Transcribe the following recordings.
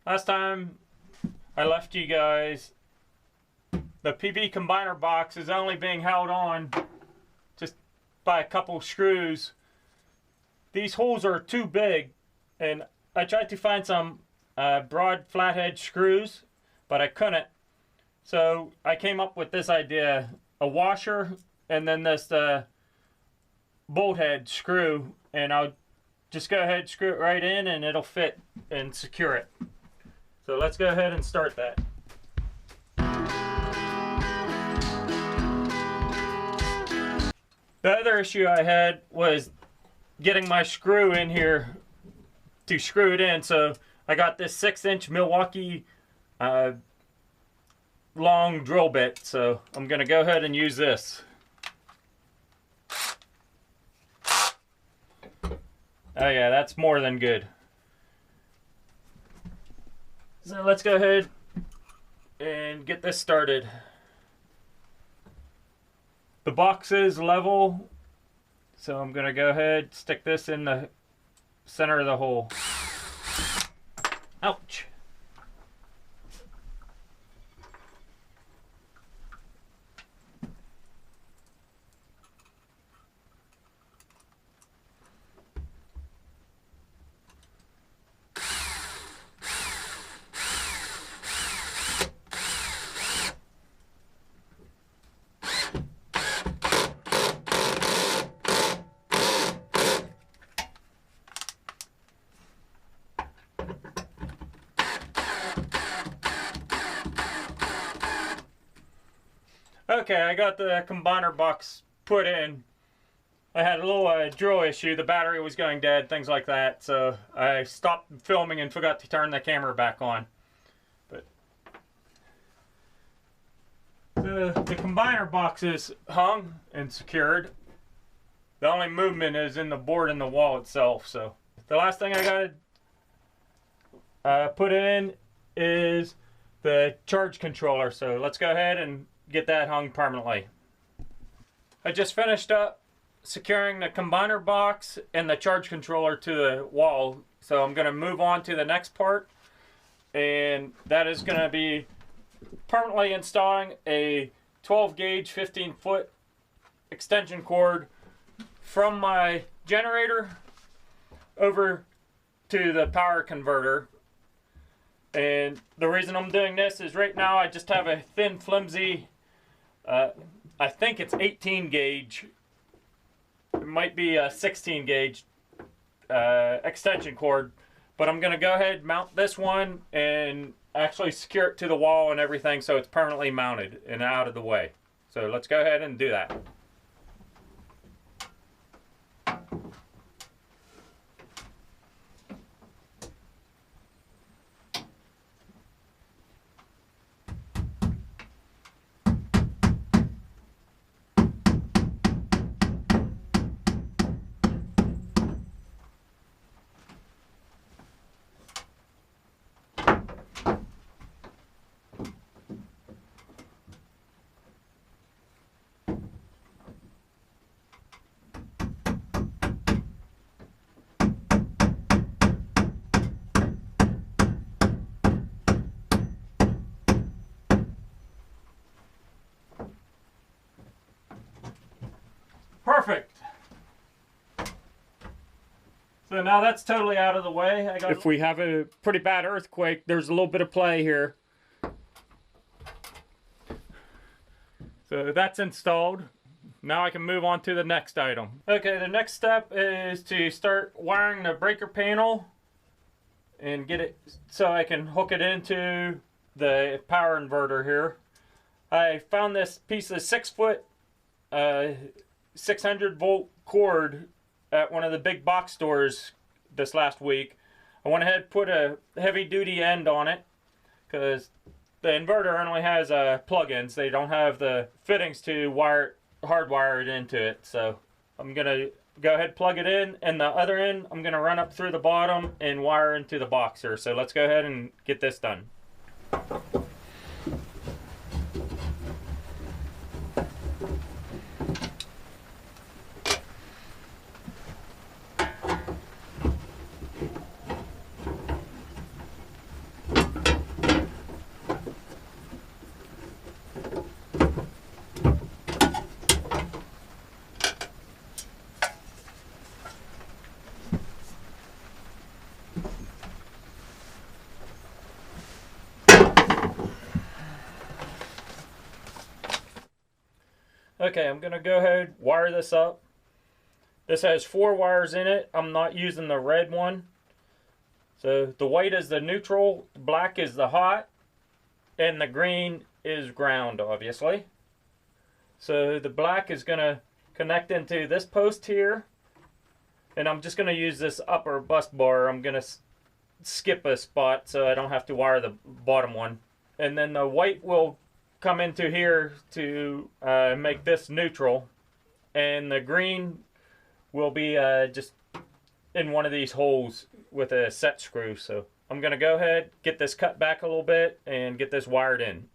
Last time I left you guys, the PV combiner box is only being held on just by a couple screws. These holes are too big, and I tried to find some broad flathead screws, but I couldn't. So I came up with this idea: a washer and then this bolt head screw, and I'll just go ahead and screw it right in and it'll fit and secure it. So let's go ahead and start that. The other issue I had was getting my screw in here to screw it in, so I got this 6-inch Milwaukee long drill bit, so I'm gonna go ahead and use this. Oh yeah, that's more than good. So let's go ahead and get this started. The box is level, so I'm gonna go ahead, stick this in the center of the hole. Ouch! Okay, I got the combiner box put in. I had a little drill issue. The battery was going dead, things like that. So I stopped filming and forgot to turn the camera back on. But the combiner box is hung and secured. The only movement is in the board and the wall itself. So the last thing I gotta put in is the charge controller. So let's go ahead and get that hung permanently. I just finished up securing the combiner box and the charge controller to the wall, so I'm going to move on to the next part, and that is going to be permanently installing a 12 gauge 15 foot extension cord from my generator over to the power converter. And the reason I'm doing this is right now I just have a thin, flimsy, I think it's 18 gauge, it might be a 16 gauge extension cord, but I'm going to go ahead and mount this one and actually secure it to the wall and everything so it's permanently mounted and out of the way. So let's go ahead and do that. Perfect. So now that's totally out of the way. If we have a pretty bad earthquake, there's a little bit of play here. So that's installed. Now I can move on to the next item. Okay, the next step is to start wiring the breaker panel and get it so I can hook it into the power inverter here. I found this piece of 6-foot 600 volt cord at one of the big box stores this last week. I went ahead and put a heavy duty end on it because the inverter only has plug-ins. They don't have the fittings to hardwire it into it. So I'm gonna go ahead and plug it in, and the other end I'm gonna run up through the bottom and wire into the boxer. So let's go ahead and get this done. Okay, I'm gonna go ahead, wire this up. This has 4 wires in it. I'm not using the red one. So the white is the neutral, the black is the hot, and the green is ground, obviously. So the black is gonna connect into this post here, and I'm just gonna use this upper bus bar. I'm gonna skip a spot so I don't have to wire the bottom one. And then the white will come into here to make this neutral, and the green will be just in one of these holes with a set screw. So I'm gonna go ahead, get this cut back a little bit, and get this wired in.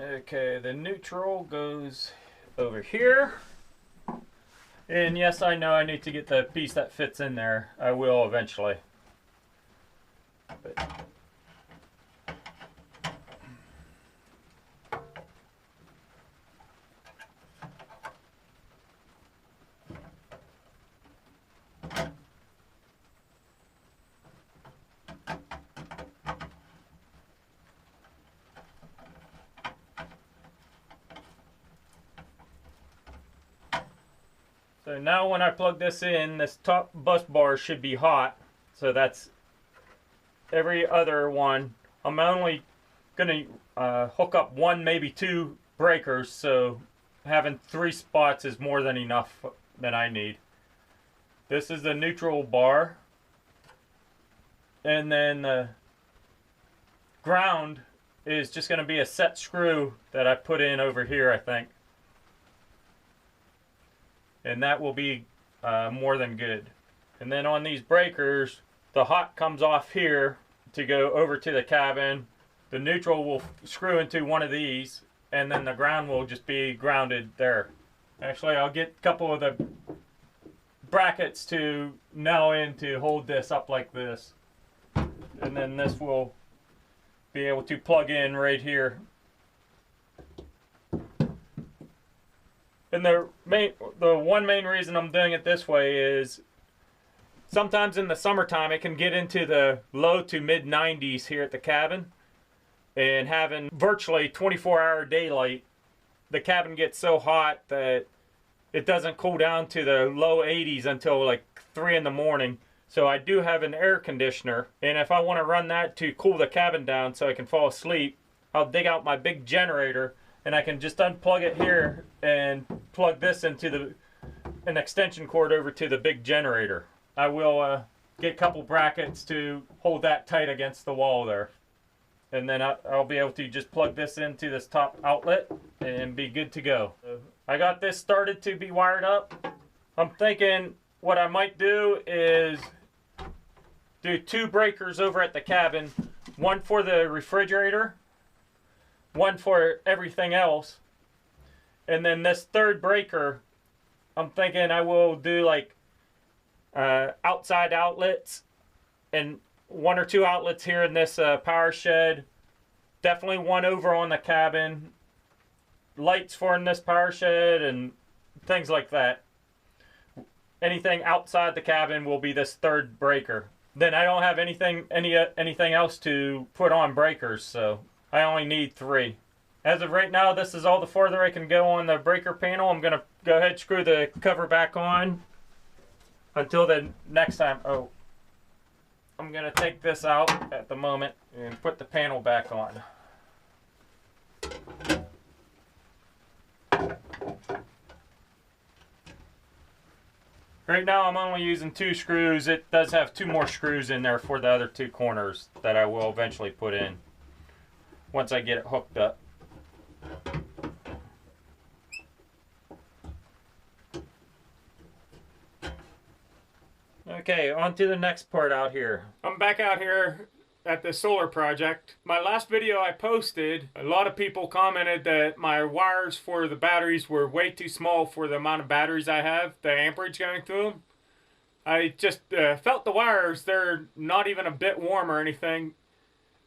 Okay, the neutral goes over here. And yes, I know I need to get the piece that fits in there. I will eventually. But so now when I plug this in, this top bus bar should be hot. So that's every other one. I'm only going to hook up 1, maybe 2 breakers. So having 3 spots is more than enough that I need. This is the neutral bar. And then the ground is just going to be a set screw that I put in over here, I think. And that will be more than good. And then on these breakers, the hot comes off here to go over to the cabin. The neutral will screw into one of these, and then the ground will just be grounded there. Actually, I'll get a couple of the brackets to nail in to hold this up like this. And then this will be able to plug in right here. And the one main reason I'm doing it this way is sometimes in the summertime it can get into the low to mid 90s here at the cabin, and having virtually 24-hour daylight, the cabin gets so hot that it doesn't cool down to the low 80s until like 3 in the morning. So I do have an air conditioner, and if I want to run that to cool the cabin down so I can fall asleep, I'll dig out my big generator, and I can just unplug it here and plug this into an extension cord over to the big generator. I will get a couple brackets to hold that tight against the wall there. And then I'll be able to just plug this into this top outlet and be good to go. I got this started to be wired up. I'm thinking what I might do is do 2 breakers over at the cabin. One for the refrigerator, one for everything else, and then this 3rd breaker, I'm thinking I will do like outside outlets, and 1 or 2 outlets here in this power shed, definitely one over on the cabin, lights for in this power shed, and things like that. Anything outside the cabin will be this 3rd breaker. Then I don't have anything else to put on breakers, so I only need 3. As of right now, this is all the farther I can go on the breaker panel. I'm going to go ahead and screw the cover back on until the next time. Oh, I'm going to take this out at the moment and put the panel back on. Right now I'm only using 2 screws. It does have 2 more screws in there for the other 2 corners that I will eventually put in once I get it hooked up. Okay, on to the next part out here. I'm back out here at the solar project. My last video I posted, a lot of people commented that my wires for the batteries were way too small for the amount of batteries I have, the amperage going through them. I just felt the wires, they're not even a bit warm or anything.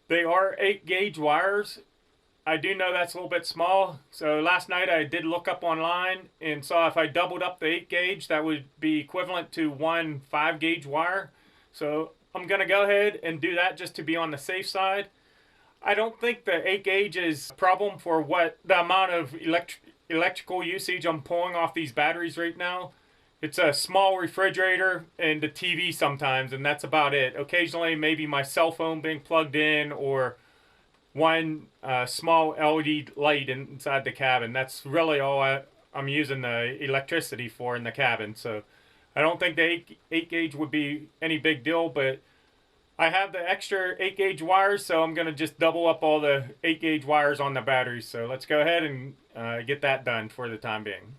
They are 8 gauge wires. I do know that's a little bit small, so last night I did look up online and saw if I doubled up the 8 gauge, that would be equivalent to one 5 gauge wire. So I'm going to go ahead and do that just to be on the safe side. I don't think the 8 gauge is a problem for what the amount of electrical usage I'm pulling off these batteries right now. It's a small refrigerator and the TV sometimes, and that's about it. Occasionally maybe my cell phone being plugged in or one small LED light inside the cabin. That's really all I'm using the electricity for in the cabin. So I don't think the 8 gauge would be any big deal, but I have the extra 8 gauge wires, so I'm going to just double up all the 8 gauge wires on the batteries. So let's go ahead and get that done for the time being.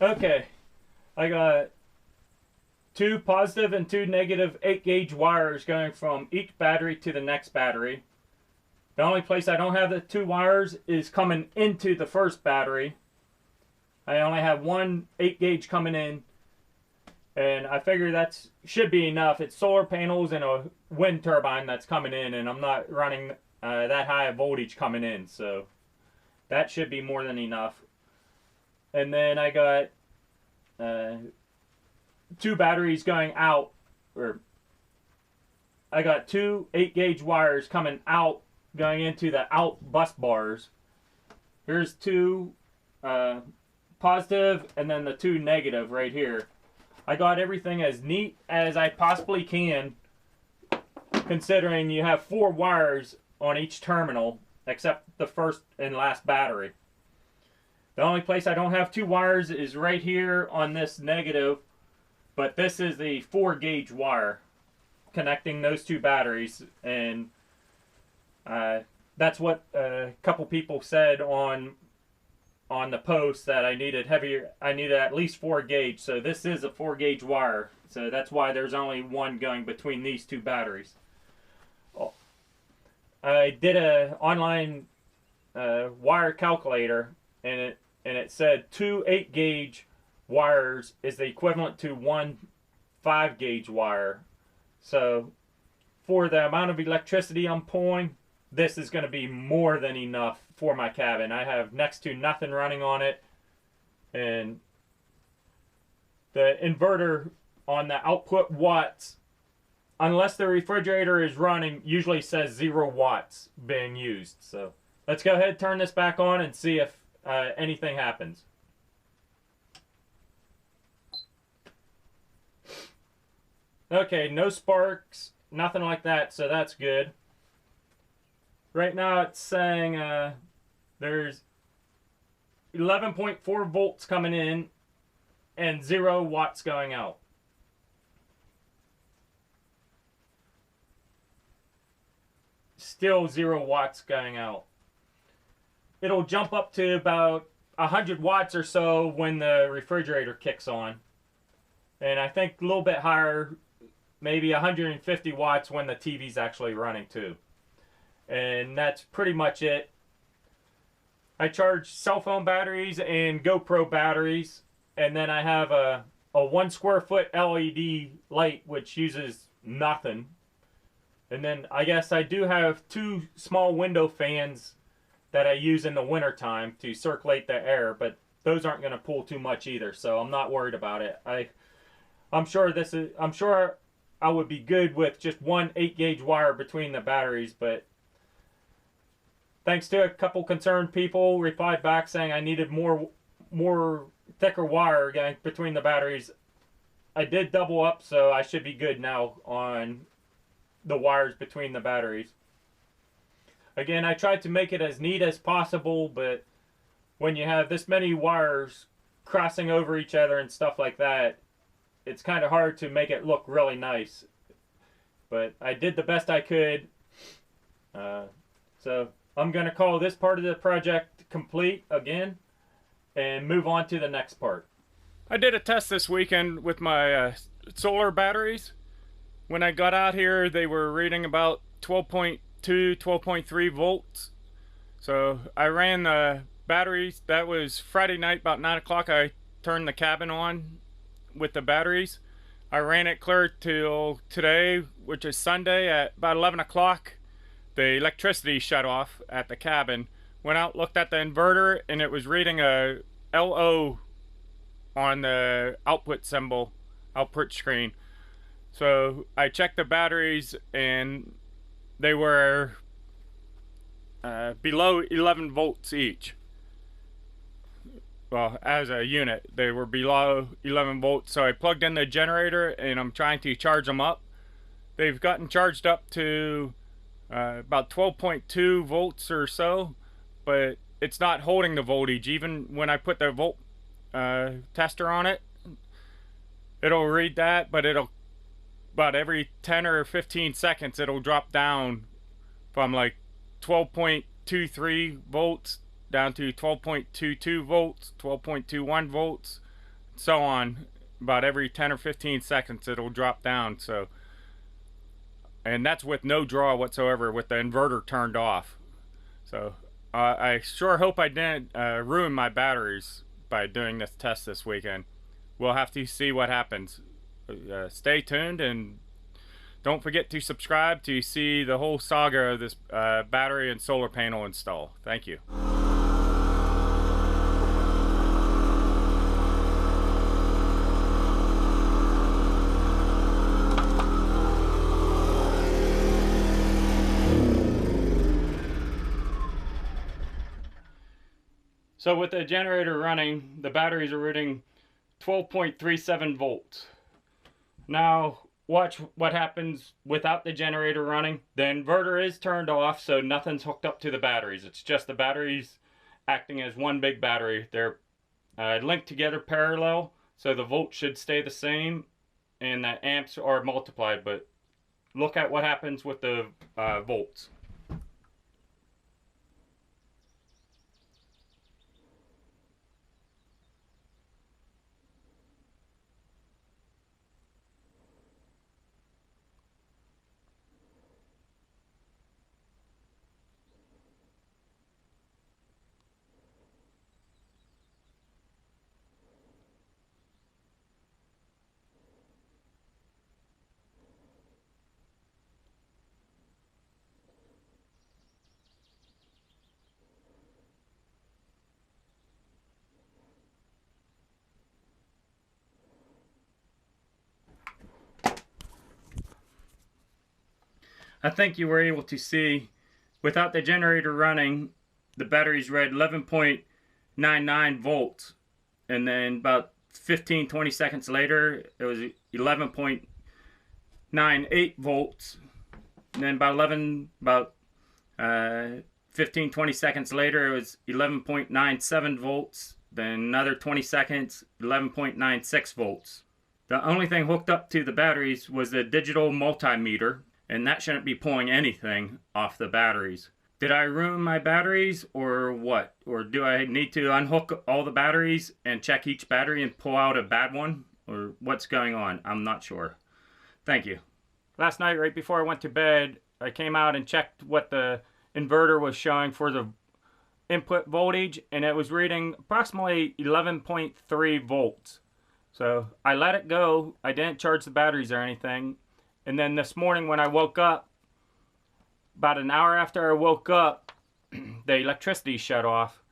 Okay, I got 2 positive and 2 negative 8 gauge wires going from each battery to the next battery. The only place I don't have the 2 wires is coming into the first battery. I only have one 8 gauge coming in, and I figure that should be enough. It's solar panels and a wind turbine that's coming in, and I'm not running that high a voltage coming in, so that should be more than enough. And then I got 2 batteries going out, or I got 2 8 gauge wires coming out, going into the out bus bars. Here's 2 positive and then the 2 negative right here. I got everything as neat as I possibly can, considering you have 4 wires on each terminal except the first and last battery. The only place I don't have 2 wires is right here on this negative, but this is the 4 gauge wire connecting those 2 batteries, and that's what a couple people said on the post, that I needed heavier. I needed at least 4 gauge, so this is a 4 gauge wire, so that's why there's only one going between these 2 batteries. I did a online wire calculator, and it said 2 8 gauge wires is the equivalent to one 5 gauge wire. So for the amount of electricity I'm pulling, this is going to be more than enough for my cabin. I have next to nothing running on it, and the inverter on the output watts, unless the refrigerator is running, usually says 0 watts being used. So let's go ahead and turn this back on and see if anything happens. Okay, no sparks, nothing like that, so that's good. Right now it's saying there's 11.4 volts coming in and 0 watts going out. Still 0 watts going out. It'll jump up to about 100 watts or so when the refrigerator kicks on. and I think a little bit higher, maybe 150 watts when the TV's actually running too. And that's pretty much it. I charge cell phone batteries and GoPro batteries, and then I have a 1 square foot LED light which uses nothing. And then I guess I do have 2 small window fans that I use in the winter time to circulate the air, but those aren't going to pull too much either, so I'm not worried about it. I'm sure I would be good with just one 8-gauge wire between the batteries, but thanks to a couple concerned people replied back saying I needed more thicker wire going between the batteries. I did double up, so I should be good now on the wires between the batteries. Again, I tried to make it as neat as possible, but when you have this many wires crossing over each other and stuff like that, it's kind of hard to make it look really nice. But I did the best I could. So I'm going to call this part of the project complete again and move on to the next part. I did a test this weekend with my solar batteries. When I got out here, they were reading about 12.2, 12.3 volts. So I ran the batteries. That was Friday night, about 9 o'clock. I turned the cabin on with the batteries. I ran it clear till today, which is Sunday, at about 11 o'clock. The electricity shut off at the cabin. Went out, looked at the inverter, and it was reading a LO on the output symbol, output screen. So I checked the batteries, and they were below 11 volts each. Well, as a unit, they were below 11 volts. So I plugged in the generator, and I'm trying to charge them up. They've gotten charged up to about 12.2 volts or so, but it's not holding the voltage. Even when I put the volt tester on it, it'll read that, but it'll about every 10 or 15 seconds it'll drop down from like 12.23 volts down to 12.22 volts, 12.21 volts, so on. About every 10 or 15 seconds it'll drop down. So, and that's with no draw whatsoever, with the inverter turned off. So I sure hope I didn't ruin my batteries by doing this test this weekend. We'll have to see what happens. Stay tuned, and don't forget to subscribe to see the whole saga of this battery and solar panel install. Thank you. So with the generator running, the batteries are reading 12.37 volts. Now watch what happens without the generator running. The inverter is turned off, so nothing's hooked up to the batteries. It's just the batteries acting as one big battery. They're linked together parallel, so the volts should stay the same and the amps are multiplied. But look at what happens with the volts. I think you were able to see, without the generator running, the batteries read 11.99 volts. And then about 15-20 seconds later, it was 11.98 volts. And then about 15-20 seconds later, it was 11.97 volts. Then another 20 seconds, 11.96 volts. The only thing hooked up to the batteries was the digital multimeter, and that shouldn't be pulling anything off the batteries. Did I ruin my batteries or what? Or do I need to unhook all the batteries and check each battery and pull out a bad one? or what's going on. I'm not sure. Thank you. Last night, right before I went to bed, I came out and checked what the inverter was showing for the input voltage, and it was reading approximately 11.3 volts. So I let it go. I didn't charge the batteries or anything. And then this morning when I woke up, about an hour after I woke up, the electricity shut off.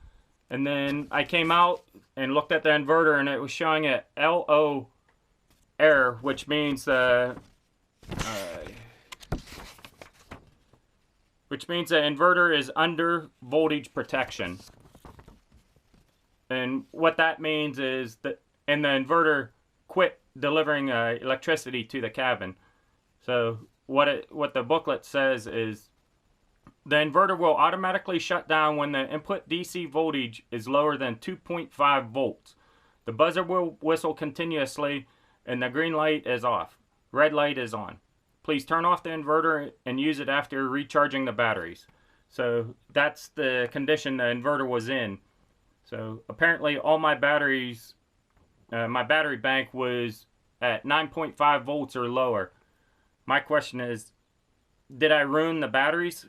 And then I came out and looked at the inverter, and it was showing a LO error, which means the inverter is under voltage protection. And what that means is that the inverter quit delivering electricity to the cabin. So what the booklet says is the inverter will automatically shut down when the input DC voltage is lower than 2.5 volts. The buzzer will whistle continuously and the green light is off. Red light is on. Please turn off the inverter and use it after recharging the batteries. So that's the condition the inverter was in. So apparently all my batteries, my battery bank was at 9.5 volts or lower. My question is, did I ruin the batteries,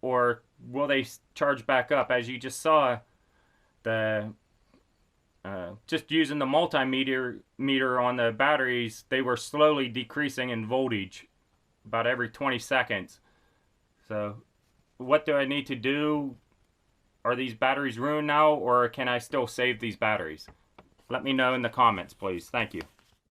or will they charge back up? As you just saw, just using the multimeter on the batteries, they were slowly decreasing in voltage about every 20 seconds. So what do I need to do? Are these batteries ruined now, or can I still save these batteries? Let me know in the comments, please. Thank you.